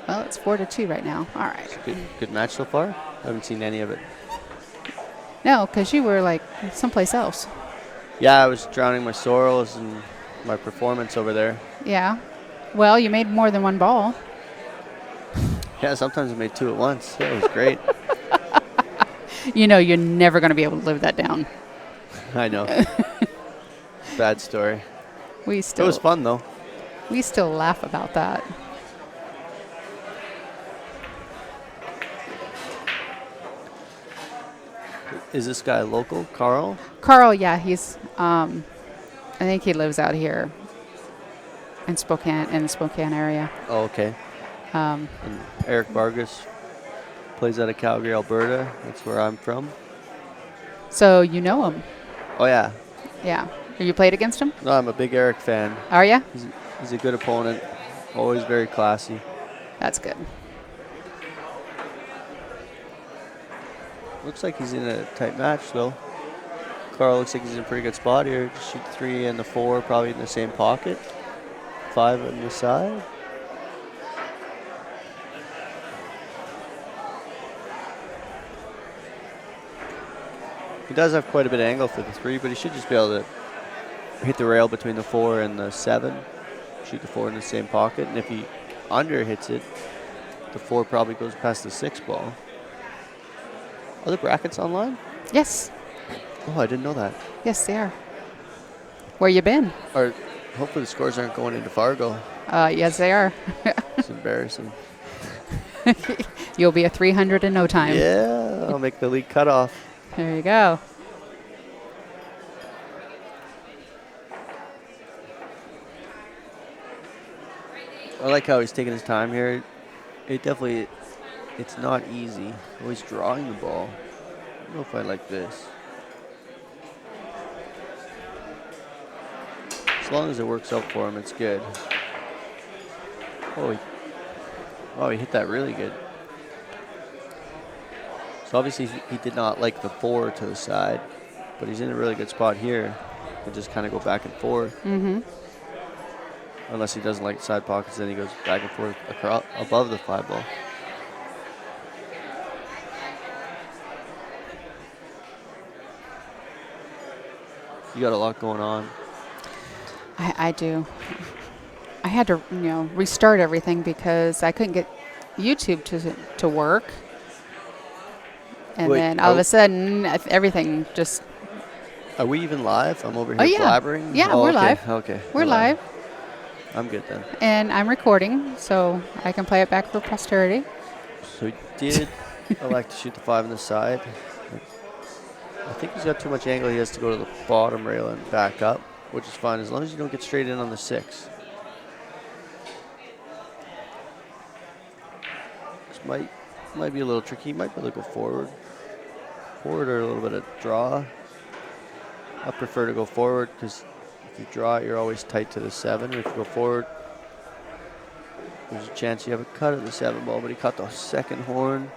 Well, it's 4-2 right now. All right. Good match so far. I haven't seen any of it. No, because you were like someplace else. Yeah, I was drowning my sorrows and my performance over there. Yeah. Well, you made more than one ball. Yeah, sometimes I made two at once. Yeah, it was great. You know, you're never going to be able to live that down. I know. Bad story. We It was still fun though. we still laugh about that. Is this guy local, Carl? Carl, yeah, he's I think he lives out here in Spokane, in the Spokane area. Oh, okay. And Eric Vargas plays out of Calgary, Alberta. That's where I'm from. So you know him. Oh yeah. Yeah. You played against him? No, I'm a big Eric fan. Are you? He's a good opponent. Always very classy. That's good. Looks like he's in a tight match though. Carl looks like he's in a pretty good spot here. Just shoot the 3 and the 4 probably in the same pocket. 5 on the side. He does have quite a bit of angle for the 3, but he should just be able to hit the rail between the 4 and the 7. Shoot the 4 in the same pocket, and if he under hits it, the 4 probably goes past the 6 ball. Are the brackets online? Yes. Oh, I didn't know that. Yes, they are. Where you been? Or hopefully the scores aren't going into Fargo. Yes, they are. It's embarrassing. You'll be a 300 in no time. Yeah, I'll make the league cutoff. There you go. I like how he's taking his time here. It's not easy. Always drawing the ball. I don't know if I like this. As long as it works out for him, it's good. Oh, he hit that really good. So obviously he did not like the 4 to the side, but he's in a really good spot here. He can just kind of go back and forth. Mm-hmm. Unless he doesn't like side pockets, then he goes back and forth above the 5 ball. You got a lot going on. I do. I had to, restart everything because I couldn't get YouTube to work. And Wait, then all of a sudden, everything just... Are we even live? I'm over here blabbering? Yeah, oh, we're okay. live. Okay. We're live. I'm good then. And I'm recording, so I can play it back for posterity. So he did elect to shoot the 5 on the side. I think he's got too much angle. He has to go to the bottom rail and back up, which is fine as long as you don't get straight in on the 6. This might be a little tricky. He might be able to go forward or a little bit of draw. I prefer to go forward because if you draw it, you're always tight to the 7. If you go forward, there's a chance you have a cut at the 7 ball, but he cut the second horn.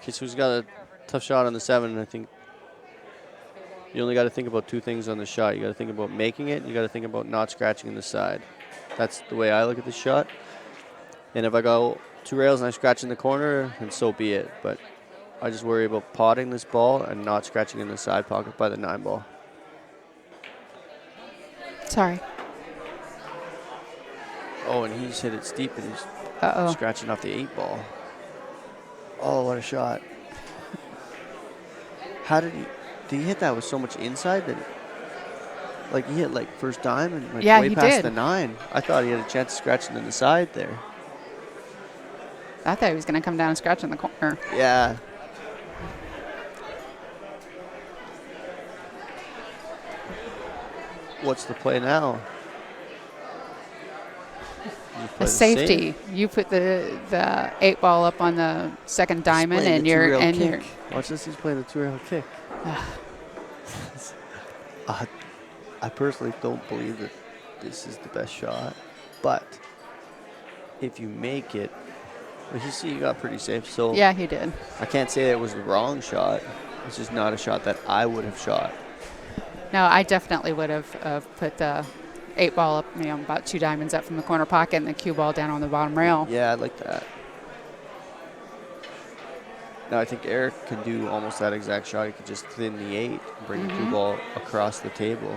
Okay, so he's got a tough shot on the 7, and I think you only got to think about 2 things on the shot. You got to think about making it, and you got to think about not scratching in the side. That's the way I look at the shot. And if I go 2 rails and I scratch in the corner, then so be it. But I just worry about potting this ball and not scratching in the side pocket by the 9 ball. Sorry. Oh, and he just hit it steep, and he's scratching off the 8 ball. Oh, what a shot. How did he hit that with so much inside that, like, he hit, like, first dime and, like, way past the 9. I thought he had a chance of scratching in the side there. I thought he was going to come down and scratch in the corner. Yeah. What's the play now? A safety. You put the 8 ball up on the second diamond, and you're Watch this. He's playing the 2-rail kick. I personally don't believe that this is the best shot, but if you make it, But he got pretty safe, so Yeah, he did. I can't say it was the wrong shot. It's just not a shot that I would have shot. No, I definitely would have put the 8-ball up, about 2 diamonds up from the corner pocket and the cue ball down on the bottom rail. Yeah, I like that. Now I think Eric can do almost that exact shot. He could just thin the 8 and bring the cue ball across the table.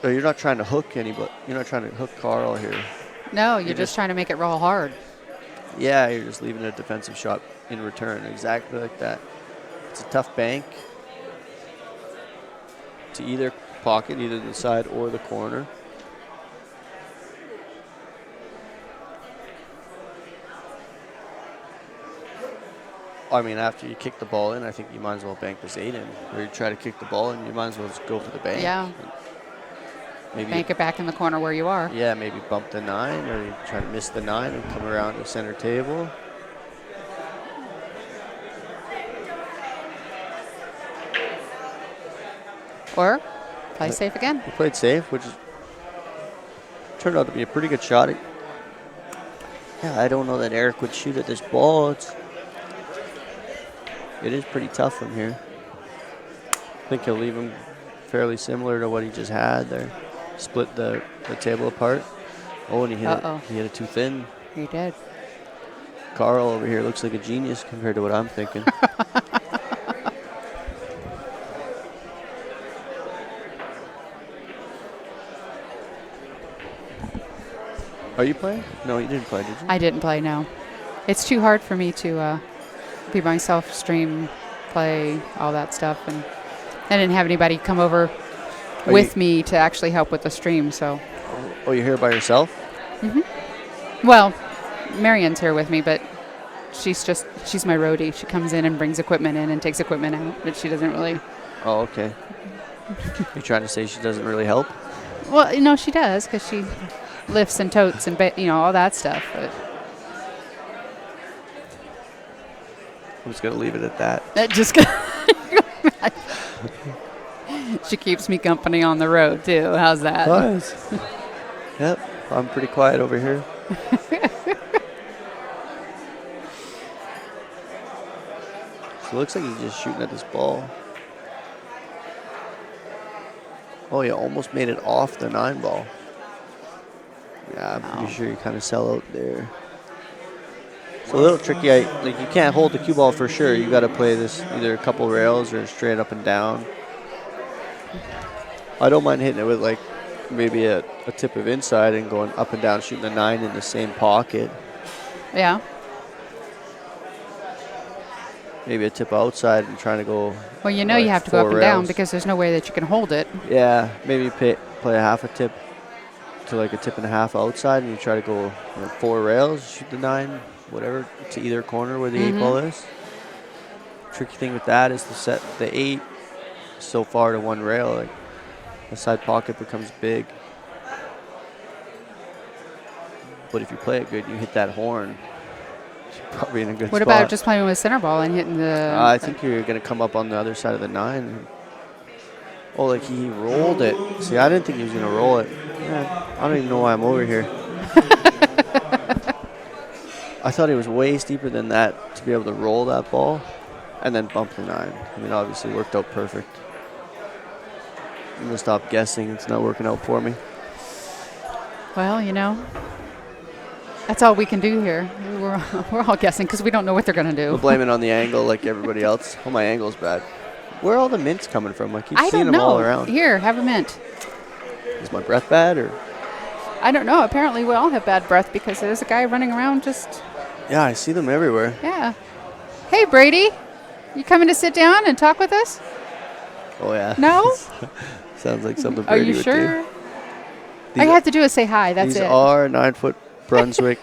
So you're not trying to hook anybody. You're not trying to hook Carl here. No, you're just trying to make it roll hard. Yeah, you're just leaving a defensive shot in return, exactly like that. It's a tough bank to either pocket, either the side or the corner. I mean, after you kick the ball in, I think you might as well bank this 8 in. Or you try to kick the ball in, you might as well just go for the bank. Yeah. Maybe Bank it back in the corner where you are. Yeah, maybe bump the 9, or you try to miss the 9 and come around the center table. Or play safe again. He played safe, which turned out to be a pretty good shot. Yeah, I don't know that Eric would shoot at this ball. It is pretty tough from here. I think he'll leave him fairly similar to what he just had there. Split the table apart. Oh, and he hit it too thin. He did. Carl over here looks like a genius compared to what I'm thinking. Are you playing? No, you didn't play, did you? I didn't play, no. It's too hard for me to be myself, stream, play, all that stuff. And I didn't have anybody come over with me to actually help with the stream, so. Oh, you're here by yourself? Mm-hmm. Well, Marion's here with me, but she's my roadie. She comes in and brings equipment in and takes equipment out, but she doesn't really. Oh, okay. You're trying to say she doesn't really help? Well, no, she does, because she lifts and totes and, all that stuff. But I'm just going to leave it at that. She keeps me company on the road, too. How's that? Nice. Yep, I'm pretty quiet over here. So it looks like he's just shooting at this ball. Oh, yeah, almost made it off the 9 ball. Yeah, I'm pretty sure you kind of sell out there. It's a little tricky. You can't hold the cue ball for sure. You got to play this either a couple rails or straight up and down. I don't mind hitting it with maybe a tip of inside and going up and down, shooting the 9 in the same pocket. Yeah. Maybe a tip outside and trying to go. Well, you have to go up and down because there's no way that you can hold it. Yeah, maybe play a half a tip to a tip and a half outside, and you try to go 4 rails, shoot the 9, whatever, to either corner where the 8 ball is. Tricky thing with that is to set the 8 so far to 1 rail. The side pocket becomes big. But if you play it good, you hit that horn. You're probably in a good spot. What about just playing with center ball and hitting the... I think you're going to come up on the other side of the 9. Oh, he rolled it. See, I didn't think he was going to roll it. Yeah, I don't even know why I'm over here. I thought he was way steeper than that to be able to roll that ball and then bump the 9. I mean, obviously it worked out perfect. I'm going to stop guessing. It's not working out for me. Well, that's all we can do here. We're all guessing because we don't know what they're going to do. We'll blame it on the angle like everybody else. Oh, my angle's bad. Where are all the mints coming from? I keep seeing them all around. Here, have a mint. Is my breath bad or? I don't know. Apparently we all have bad breath because there's a guy running around just... Yeah, I see them everywhere. Yeah. Hey, Brady. You coming to sit down and talk with us? Oh, yeah. No? Sounds like something Brady would do. Are you sure? All you have to do is say hi. That's it. These are 9-foot Brunswick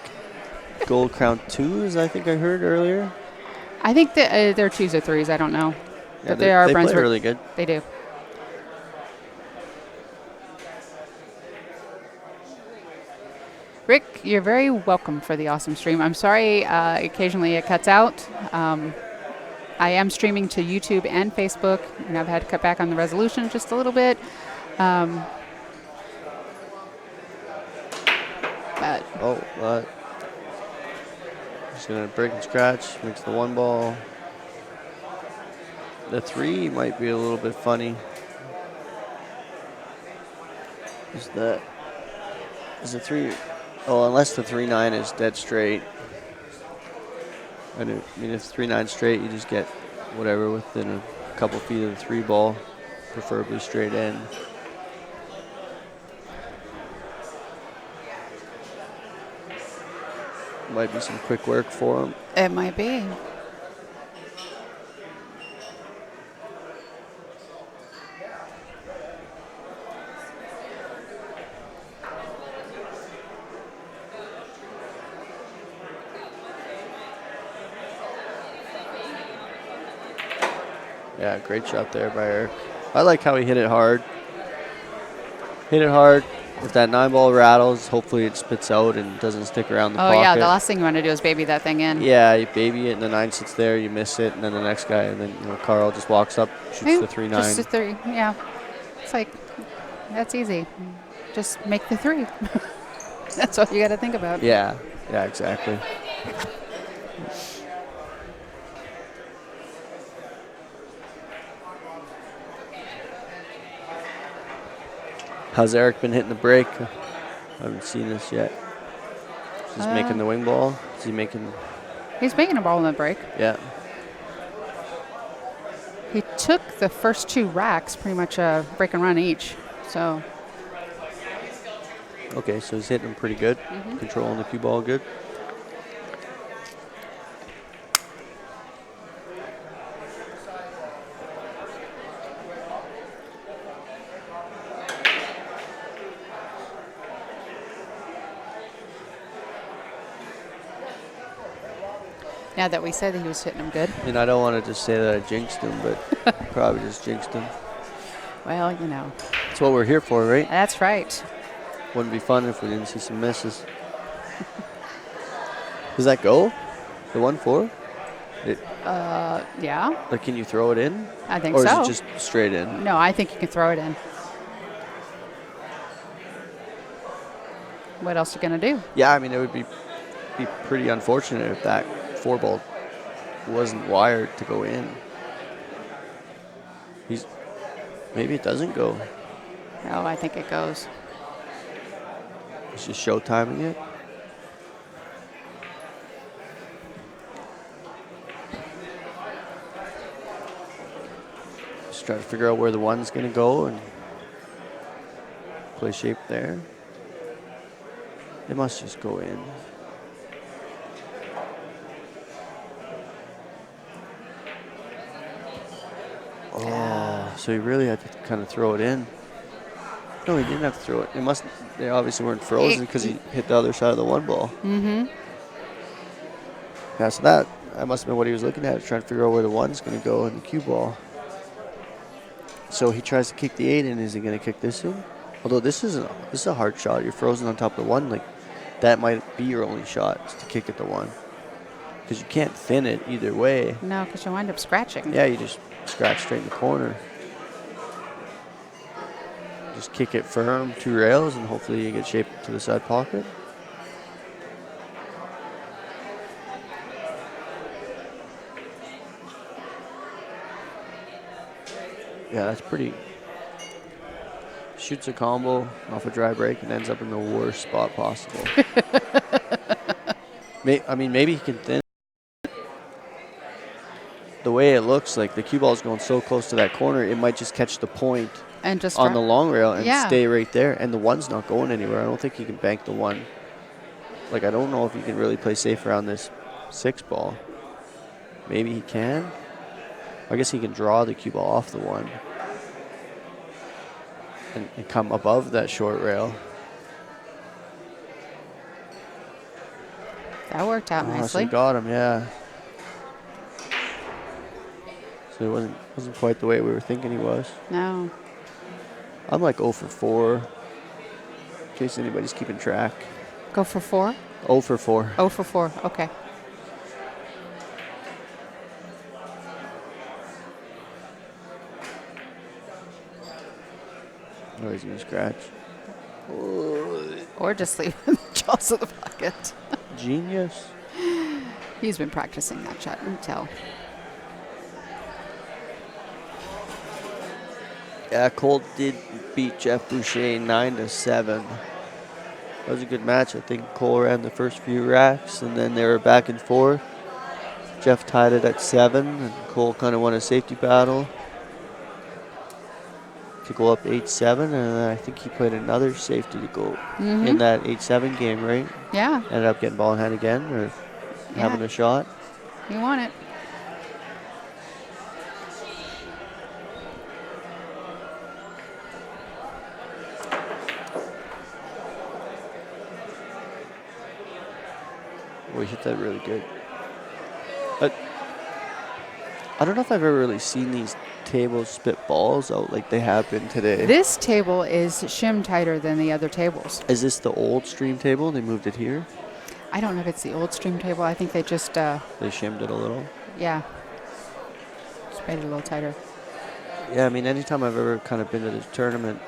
Gold Crown 2s, I think I heard earlier. I think they're 2s or 3s. I don't know. Yeah, but they are Brunswick. They play really good. They do. Rick, you're very welcome for the awesome stream. I'm sorry occasionally it cuts out. I am streaming to YouTube and Facebook, and I've had to cut back on the resolution just a little bit. But He's going to break and scratch, makes the 1 ball. The 3 might be a little bit funny. Is the 3? Oh, unless the 3-9 is dead straight. I mean, if 3-9 straight, you just get whatever within a couple feet of the 3 ball, preferably straight in. Might be some quick work for him. It might be. Yeah, great shot there by Eric. I like how he hit it hard. Hit it hard. If that 9 ball rattles, hopefully it spits out and doesn't stick around the pocket. Oh, yeah, the last thing you want to do is baby that thing in. Yeah, you baby it, and the 9 sits there, you miss it, and then the next guy, and then Carl just walks up, shoots the 3-9. Just the 3, yeah. It's like, that's easy. Just make the 3. That's all you got to think about. Yeah, exactly. How's Eric been hitting the break? I haven't seen this yet. He's making the wing ball. Is he making? He's making a ball in the break. Yeah. He took the first 2 racks, pretty much a break and run each. So. Okay, so he's hitting them pretty good. Controlling the cue ball good. Now that we said that he was hitting them good. And I don't want to just say that I jinxed him, but probably just jinxed him. Well, That's what we're here for, right? That's right. Wouldn't be fun if we didn't see some misses. Does that go? The 1-4? Yeah. Like, can you throw it in? I think so. Or so. is it just straight in? No, I think you can throw it in. What else are you going to do? Yeah, I mean, it would be pretty unfortunate if that 4 ball wasn't wired to go in. Maybe it doesn't go. Oh, I think it goes. It's just show timing it. Just try to figure out where the 1's going to go and play shape there. It must just go in. Oh, so he really had to kind of throw it in. No, he didn't have to throw it. They obviously weren't frozen because he hit the other side of the 1 ball. Mm-hmm. Yeah, so that must have been what he was looking at, trying to figure out where the 1's going to go in the cue ball. So he tries to kick the 8 in. Is he going to kick this in? Although this is a hard shot. You're frozen on top of the 1. Like, that might be your only shot, is to kick at the 1. Because you can't thin it either way. No, because you wind up scratching. Yeah, you just scratch straight in the corner. Just kick it firm, 2 rails, and hopefully you get shaped to the side pocket. Yeah, that's pretty. Shoots a combo off a dry break and ends up in the worst spot possible. Maybe he can thin. The way it looks, like the cue ball is going so close to that corner, it might just catch the point and just on the long rail and yeah. stay right there. And the 1's not going anywhere. I don't think he can bank the 1. Like, I don't know if he can really play safe around this 6 ball. Maybe he can. I guess he can draw the cue ball off the 1 and come above that short rail. That worked out nicely. So got him, yeah. So it wasn't quite the way we were thinking he was. No. I'm like 0 for 4, in case anybody's keeping track. Go for 4? 0 for 4. 0 for 4, okay. Oh, he's going to scratch. Or just leave in the jaws of the pocket. Genius. He's been practicing that shot. You can tell. Yeah, Cole did beat Jeff Boucher 9-7. That was a good match. I think Cole ran the first few racks, and then they were back and forth. Jeff tied it at 7, and Cole kind of won a safety battle to go up 8-7, and then I think he played another safety to go in that 8-7 game, right? Yeah. Ended up getting ball in hand again, or having a shot. You won it. Well, he hit that really good. But I don't know if I've ever really seen these tables spit balls out like they have been today. This table is shim tighter than the other tables. Is this the old stream table? They moved it here? I don't know if it's the old stream table. I think they just... they shimmed it a little? Yeah. Just made it a little tighter. Yeah, I mean, anytime I've ever kind of been to this tournament,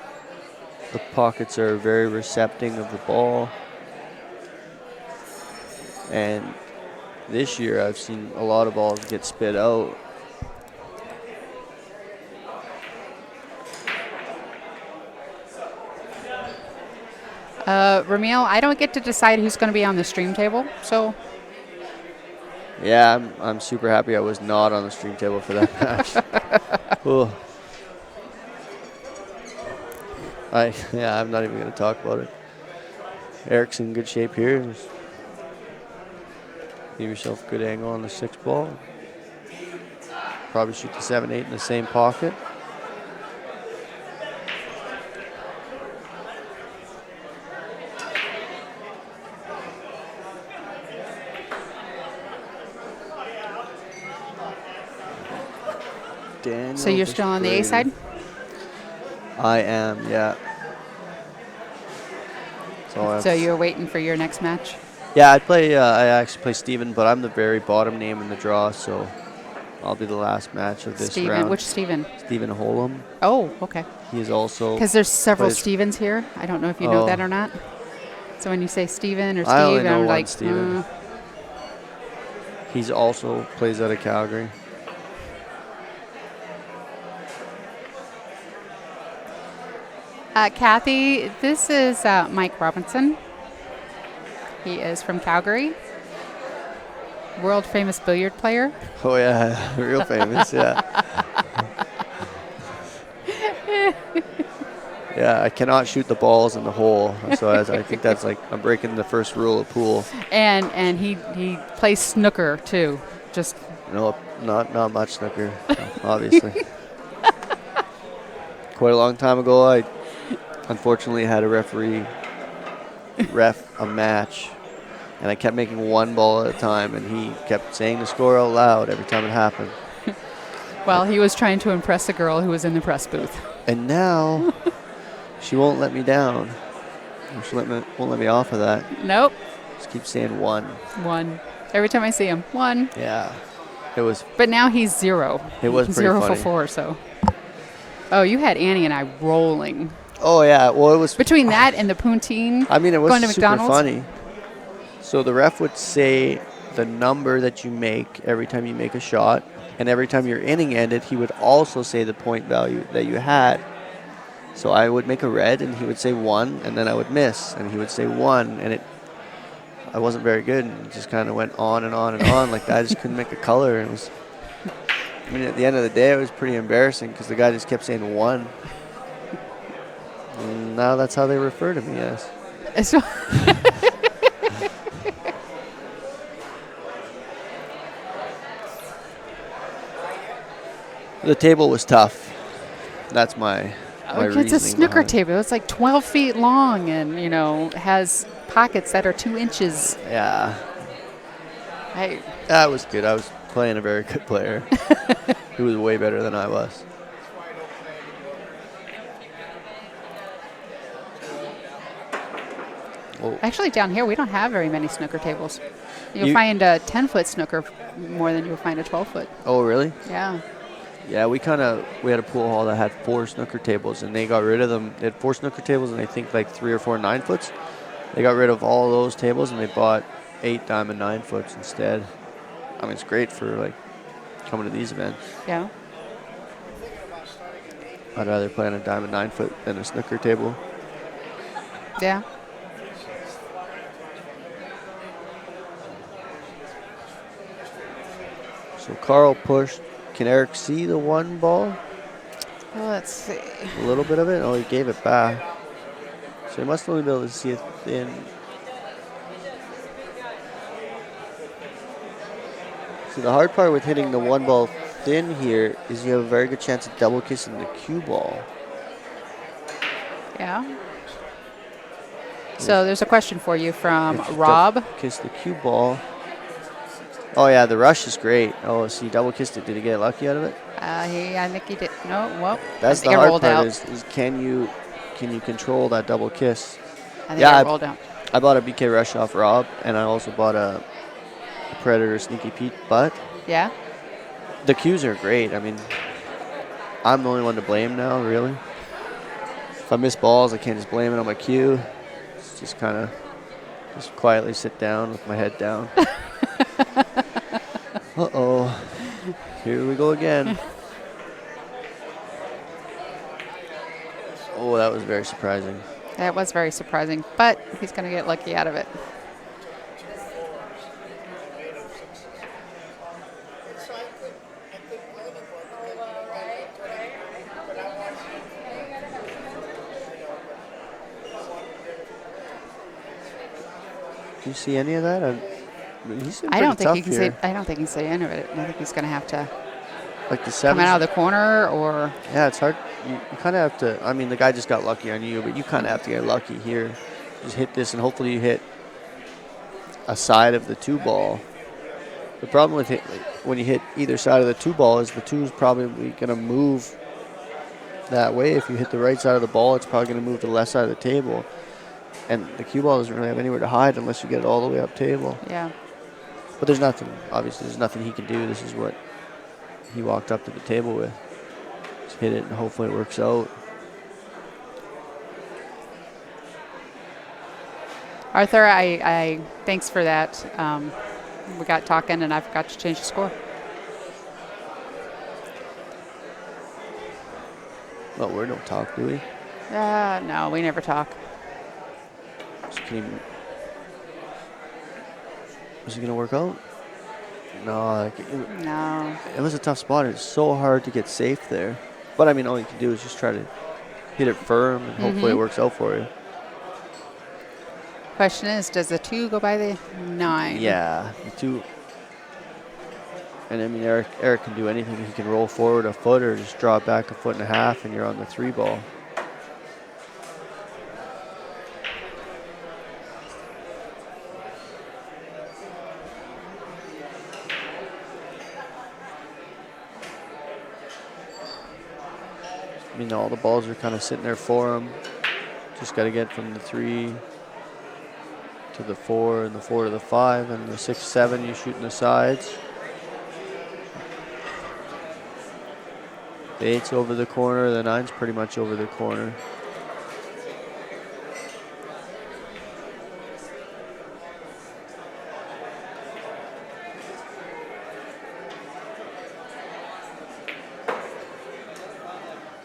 the pockets are very recepting of the ball. And this year I've seen a lot of balls get spit out. Ramil, I don't get to decide who's going to be on the stream table, so... Yeah, I'm super happy I was not on the stream table for that match. I'm not even going to talk about it. Eric's in good shape here. Just give yourself a good angle on the 6 ball. Probably shoot the 7-8 in the same pocket. Daniel so you're still on the A side? I am, yeah. So you're waiting for your next match? Yeah, I actually play Steven, but I'm the very bottom name in the draw, so I'll be the last match of this round. Which Steven? Steven Holm. Oh, okay. He is also... Because there's several Stevens here. I don't know if you know that or not. So when you say Steven or Steve, I only know I'm one Steven. He's also plays out of Calgary. Kathy, this is Mike Robinson. He is from Calgary. World famous billiard player. Oh yeah, real famous, yeah. Yeah, I cannot shoot the balls in the hole, so I think that's like I'm breaking the first rule of pool. And he plays snooker too. Just no, not much snooker, obviously. Quite a long time ago, I unfortunately had a referee ref a match, and I kept making one ball at a time, and he kept saying the score out loud every time it happened. Well, he was trying to impress a girl who was in the press booth. And now she won't let me down. She won't let me off of that. Nope. Just keep saying 1. 1. Every time I see him, 1. Yeah. It was. But now he's 0. It was pretty 0 funny. for 4, so. Oh, you had Annie and I rolling. Oh, yeah. Well, it was. Between that and the poutine. I mean, it was going to super McDonald's. funny. So the ref would say the number that you make every time you make a shot, and every time your inning ended, he would also say the point value that you had. So I would make a red, and he would say 1, and then I would miss, and he would say 1, and I wasn't very good, and it just kind of went on and on and on. Like I just couldn't make a color. It was. I mean, at the end of the day, it was pretty embarrassing because the guy just kept saying 1. And now that's how they refer to me as. So the table was tough. That's my reasoning. It's a snooker behind. table. It's like 12 feet long and, has pockets that are 2 inches. Yeah. That was good. I was playing a very good player. He was way better than I was. Oh. Actually, down here, we don't have very many snooker tables. You'll find a 10-foot snooker more than you'll find a 12-foot. Oh, really? Yeah. Yeah, we had a pool hall that had 4 snooker tables, and they got rid of them. They had 4 snooker tables, and I think like 3 or 4 9-foots. They got rid of all those tables, and they bought 8 diamond 9-foots instead. I mean, it's great for like coming to these events. Yeah. I'd rather play on a diamond 9-foot than a snooker table. Yeah. So Carl pushed. Can Eric see the 1 ball? Well, let's see. A little bit of it? Oh, he gave it back. So he must only be able to see it thin. See, the hard part with hitting the 1 ball thin here is you have a very good chance of double kissing the cue ball. Yeah. So there's a question for you from If you Rob. kiss the cue ball. Oh yeah, the rush is great. Oh, see, double kissed it. Did he get lucky out of it? I think he did. No, well, That's I the think it hard rolled part out. is can you control that double kiss? I think Yeah, it rolled out. I bought a BK Rush off Rob, and I also bought a Predator Sneaky Pete, but Yeah. the cues are great. I mean, I'm the only one to blame now, really. If I miss balls, I can't just blame it on my cue. It's just kind of just quietly sit down with my head down. Uh-oh. Here we go again. Oh, that was very surprising. That was very surprising, but he's going to get lucky out of it. Do you see any of that? He's I don't think tough he can here. say. I don't think he can say any of it. I think he's going to have to Like the come seven. out of the corner, or Yeah, it's hard. You kind of have to. I mean, the guy just got lucky on you, but you kind of have to get lucky here. Just hit this, and hopefully you hit a side of the 2 ball. The problem with when you hit either side of the 2 ball is the 2 is probably going to move that way. If you hit the right side of the ball, it's probably going to move to the left side of the table. And the cue ball doesn't really have anywhere to hide unless you get it all the way up table. yeah. But there's nothing, obviously, there's nothing he can do. This is what he walked up to the table with. Just hit it and hopefully it works out. Arthur, I thanks for that. We got talking, and I forgot to change the score. Well, we don't talk, do we? No, we never talk. So is it going to work out? No. No. It was a tough spot. It's so hard to get safe there. But, I mean, all you can do is just try to hit it firm, and hopefully it works out for you. Question is, does the 2 go by the 9? Yeah, the 2. And, I mean, Eric can do anything. He can roll forward a foot or just draw it back 1.5 feet, and you're on the 3 ball. I mean, all the balls are kind of sitting there for him. Just got to get from the 3 to the 4 and the 4 to the 5 and the 6, 7 you shoot in the sides. The 8's over the corner, the 9's pretty much over the corner.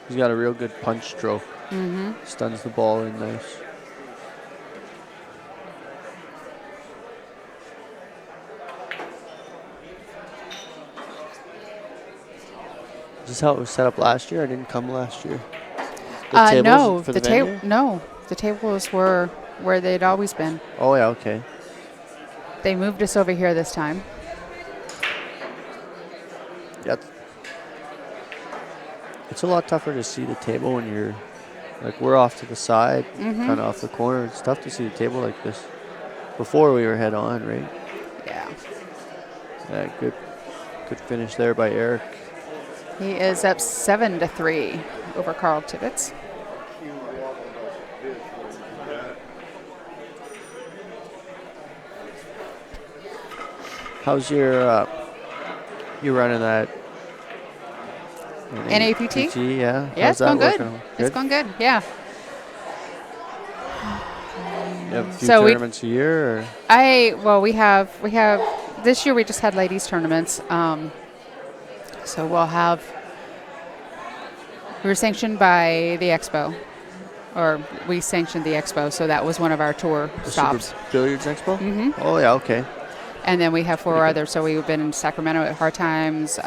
He's got a real good punch stroke. Stuns the ball in nice. Is this how it was set up last year? I didn't come last year. No, for the venue? no, the tables were where they'd always been. Oh yeah, okay. They moved us over here this time. Yep. It's a lot tougher to see the table when you're, like, we're off to the side, kind of off the corner. It's tough to see the table like this. Before we were head on, right? Yeah. Yeah, good finish there by Eric. He is up 7-3 over Carl Tibbetts. How's your you running that NAPT? Yeah. Yeah, How's it's going that good. working? It's going good, yeah. You have a few So tournaments a year? Or? We have this year we just had ladies tournaments. So we'll have. We were sanctioned by the Expo, or we sanctioned the Expo, so that was one of our tour The stops. Super Billiards Expo? Hmm. Oh, yeah, okay. And then we have 4 Pretty good. others. So we've been in Sacramento at Hard Times.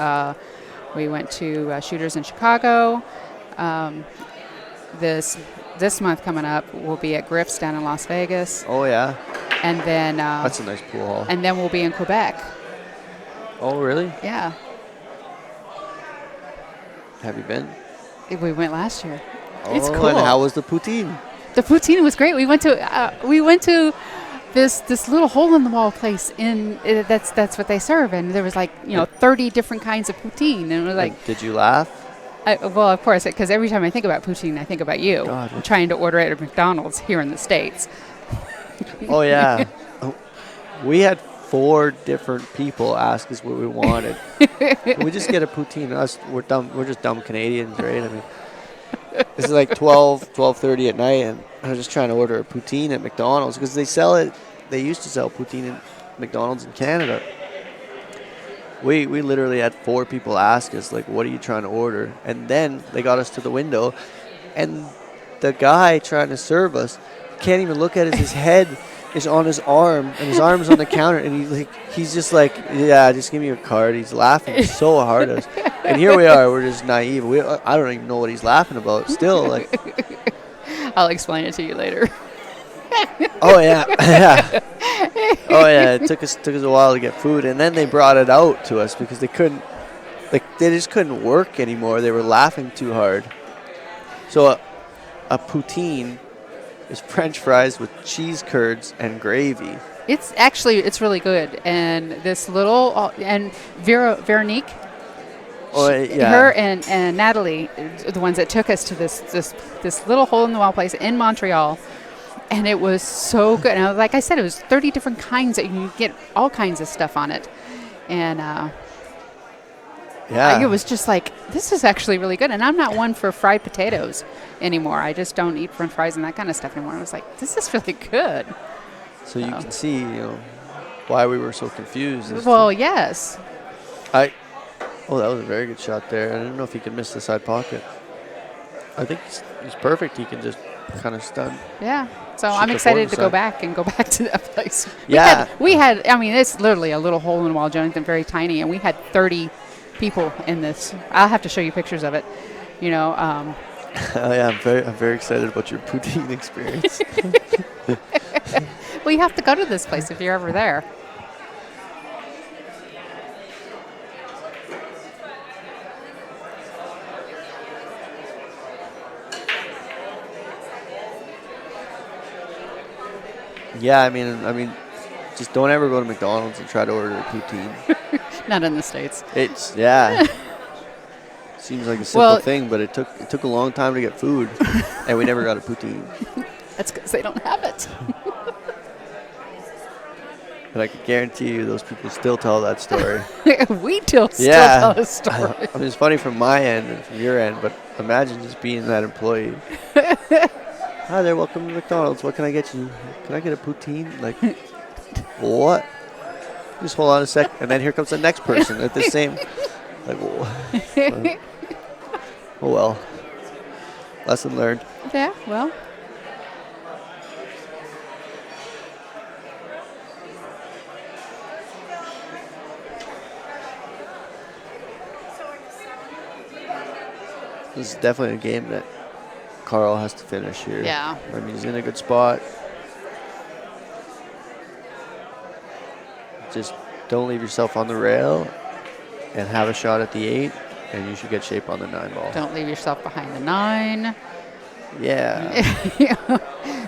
We went to Shooters in Chicago. Um, this month coming up, we'll be at Griff's down in Las Vegas, Oh, yeah. and then That's a nice pool hall. and then we'll be in Quebec. Oh, really? Yeah, Have you been? we went last year. Oh, It's cool. and how was the poutine? The poutine was great. We went to this little hole in the wall place that's what they serve, and there was 30 different kinds of poutine, and it was like. And did you laugh? Well, of course, because every time I think about poutine, I think about you. God. I'm trying to order it at McDonald's here in the States. Oh, yeah. We had 4 different people ask us what we wanted. Can we just get a poutine? We're dumb. We're just dumb Canadians, right? I mean, this is like 12:30 at night, and I was just trying to order a poutine at McDonald's because they sell it. They used to sell poutine at McDonald's in Canada. We literally had 4 people ask us, like, what are you trying to order? And then they got us to the window, and the guy trying to serve us can't even look at us. His head is on his arm, and his arm's on the counter, and he's just like, yeah, just give me your card. He's laughing so hard at us. And here we are. We're just naive. I don't even know what he's laughing about. Still, like, I'll explain it to you later. oh, yeah. Yeah. Oh, yeah, it took us a while to get food, and then they brought it out to us because they just couldn't work anymore. They were laughing too hard. So a poutine is French fries with cheese curds and gravy. It's really good, and this little and Veronique, Oh, yeah. her and Natalie, are the ones that took us to this little hole in the wall place in Montreal. And it was so good. And like I said, it was 30 different kinds that you can get all kinds of stuff on it. And Yeah. it was just like, this is actually really good. And I'm not one for fried potatoes anymore. I just don't eat French fries and that kind of stuff anymore. I was like, this is really good. So you can see, why we were so confused. Well, yes. Oh, that was a very good shot there. I didn't know if he could miss the side pocket. I think he's perfect. He can just kind of stun. Yeah. So Shoot I'm the excited to go forward back to that place. Yeah. We had, I mean, it's literally a little hole in the wall, Jonathan, very tiny, and we had 30 people in this. I'll have to show you pictures of it. Oh, yeah, I'm very excited about your poutine experience. Well, you have to go to this place if you're ever there. Yeah, I mean, just don't ever go to McDonald's and try to order a poutine. Not in the States. Yeah. Seems like a simple thing, but it took a long time to get food, and we never got a poutine. That's because they don't have it. But I can guarantee you those people still tell that story. We still tell a story. I mean, it's funny from my end and from your end, but imagine just being that employee. Hi there, welcome to McDonald's. What can I get you? Can I get a poutine? Like, what? Just hold on a sec, and then here comes the next person at the same. Like, oh well. Lesson learned. Yeah, well. This is definitely a game that Carl has to finish here. Yeah. I mean, he's in a good spot. Just don't leave yourself on the rail and have a shot at the 8, and you should get shape on the 9 ball. Don't leave yourself behind the 9. Yeah.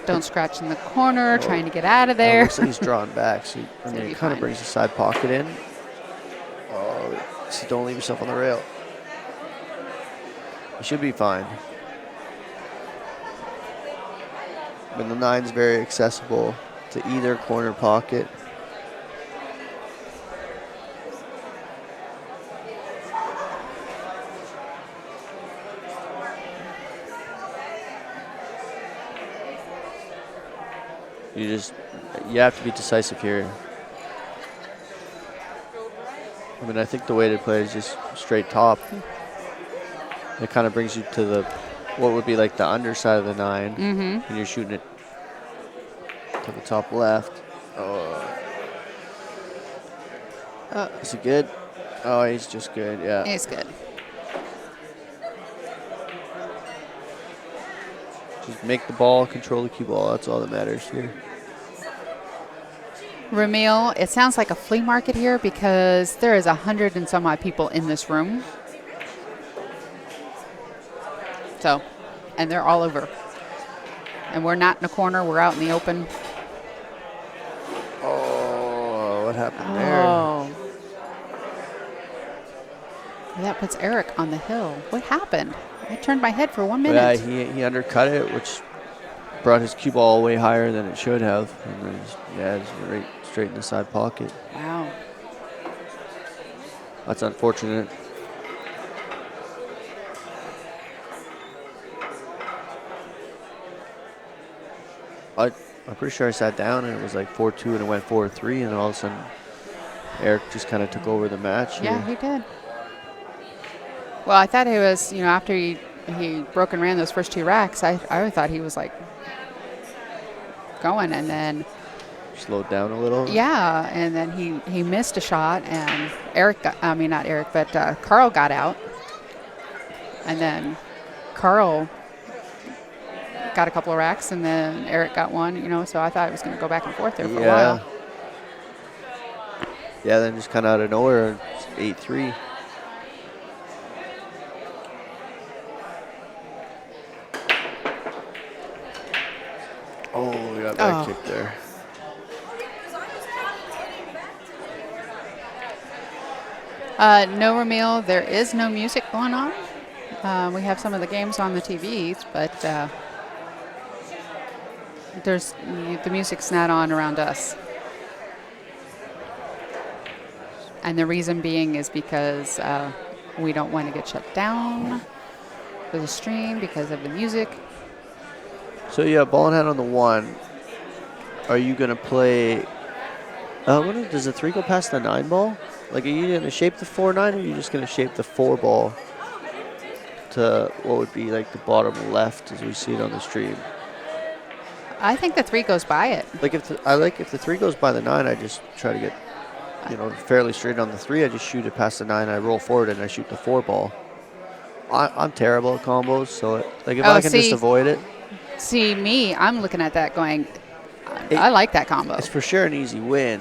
Don't scratch in the corner, trying to get out of there. Looks like he's drawn back, so it kind of brings the side pocket in. Oh, so don't leave yourself on the rail. You should be fine. But the 9's very accessible to either corner pocket. You have to be decisive here. I mean, I think the way to play is just straight top. It kind of brings you to the what would be like the underside of the 9, and you're shooting it to the top left. Is he good? Oh, he's just good. Yeah. He's good. Just make the ball, control the cue ball. That's all that matters here. Ramil, it sounds like a flea market here because there is 100 and some odd people in this room. So, and they're all over. And we're not in a corner. We're out in the open. Oh, what happened there? Oh. That puts Eric on the hill. What happened? I turned my head for 1 minute. Yeah, he undercut it, which brought his cue ball way higher than it should have. And then just right straight in the side pocket. Wow. That's unfortunate. I'm pretty sure I sat down and it was like 4-2 and it went 4-3 and all of a sudden Eric just kind of took over the match. Yeah, he did. Well, I thought he was, after he broke and ran those first 2 racks, I thought he was like going, and then slowed down a little. Yeah, and then he missed a shot, and Carl got out, and then Carl got a couple of racks, and then Eric got one. So I thought it was going to go back and forth there for a while. Yeah, then just kind of out of nowhere, it's 8-3. Oh, we got back kick there. No, Ramil, there is no music going on. We have some of the games on the TVs, but the music's not on around us. And the reason being is because we don't want to get shut down for the stream because of the music. So yeah, ball in hand on the 1. Are you going to play... does the 3 go past the 9 ball? Like, are you going to shape the 4-9, or are you just going to shape the 4 ball to what would be like the bottom left as we see it on the stream? I think the 3 goes by it. Like if the 3 goes by the 9, I just try to get fairly straight on the 3. I just shoot it past the 9. I roll forward and I shoot the 4 ball. I'm terrible at combos, so if I can just avoid it. See me, I'm looking at that going, I like that combo. It's for sure an easy win,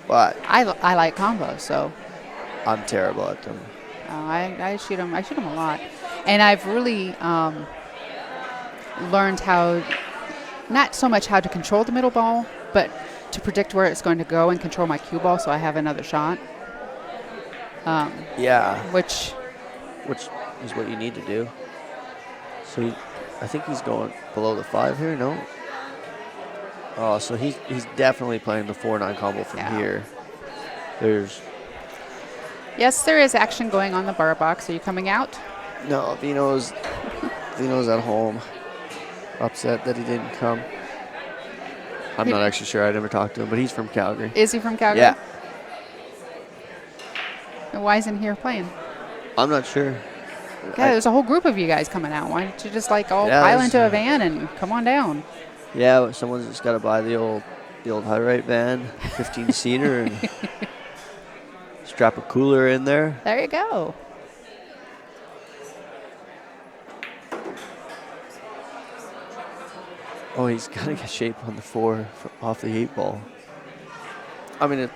but I like combos, so I'm terrible at them. I shoot them a lot, and I've really learned how, not so much how to control the middle ball, but to predict where it's going to go and control my cue ball so I have another shot. Which is what you need to do. So I think he's going below the 5 here, no? Oh, so he's definitely playing the 4-9 combo from here. Yes, there is action going on the bar box. Are you coming out? No, Vino's at home. Upset that he didn't come. I'm not actually sure. I never talked to him, but he's from Calgary. Is he from Calgary? Yeah. And why isn't he here playing? I'm not sure. Yeah, there's a whole group of you guys coming out. Why don't you just pile into a van and come on down? Yeah, someone's just got to buy the old high right van, 15-seater, and strap a cooler in there. There you go. Oh, he's got to get shape on the 4 off the 8 ball. I mean, it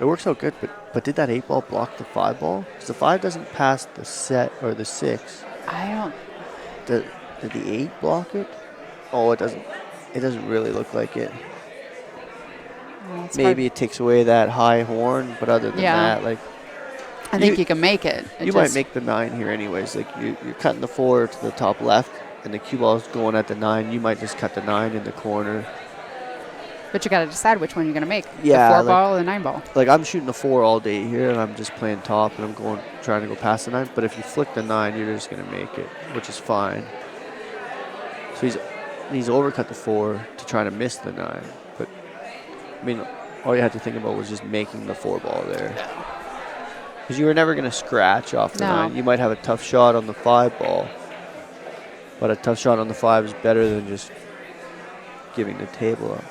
works out good, but did that 8 ball block the 5 ball? Because the 5 doesn't pass the set or the 6. I don't. Did the 8 block it? Oh, it doesn't. It doesn't really look like it. Well, maybe it takes away that high horn, but other than that, I think you can make it. You might make the 9 here anyways. Like you're cutting the 4 to the top left, and the cue ball is going at the 9. You might just cut the 9 in the corner. But you got to decide which one you're going to make. Yeah, the 4 ball or the 9 ball. Like I'm shooting the 4 all day here, and I'm just playing top, and I'm trying to go past the 9. But if you flick the 9, you're just going to make it, which is fine. So he's overcut the 4 to try to miss the 9. But I mean, all you had to think about was just making the 4 ball there. Because you were never going to scratch off the No. 9. You might have a tough shot on the 5 ball, but a tough shot on the 5 is better than just giving the table up.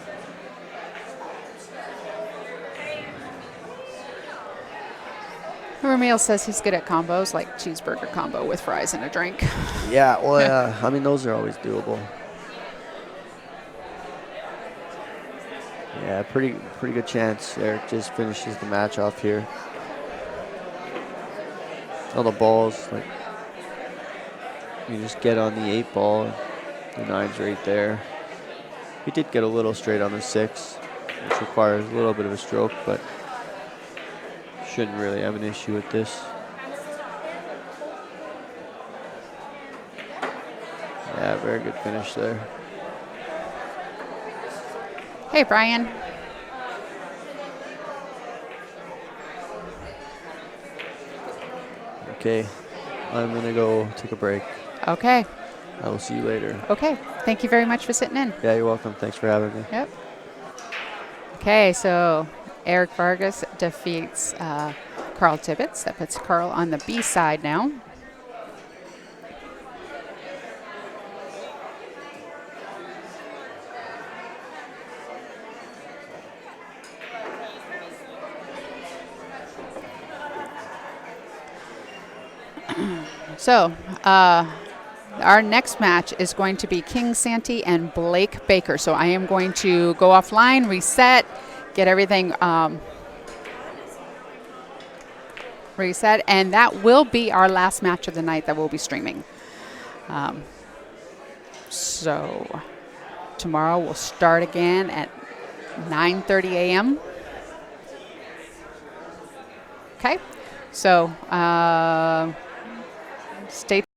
Ramil says he's good at combos, like cheeseburger combo with fries and a drink. Yeah, well, yeah. I mean, those are always doable. Yeah, pretty good chance Eric just finishes the match off here. All the balls, like, you just get on the 8 ball, the 9's right there. He did get a little straight on the 6, which requires a little bit of a stroke, but shouldn't really have an issue with this. Yeah, very good finish there. Hey, Brian. Okay, I'm going to go take a break. Okay. I will see you later. Okay. Thank you very much for sitting in. Yeah, you're welcome. Thanks for having me. Yep. Okay, so Eric Vargas defeats Carl Tibbetts. That puts Carl on the B side now. So, our next match is going to be King Santee and Blake Baker. So I am going to go offline, reset, get everything reset, and that will be our last match of the night that we'll be streaming. So tomorrow we'll start again at 9:30 a.m. Okay, so stay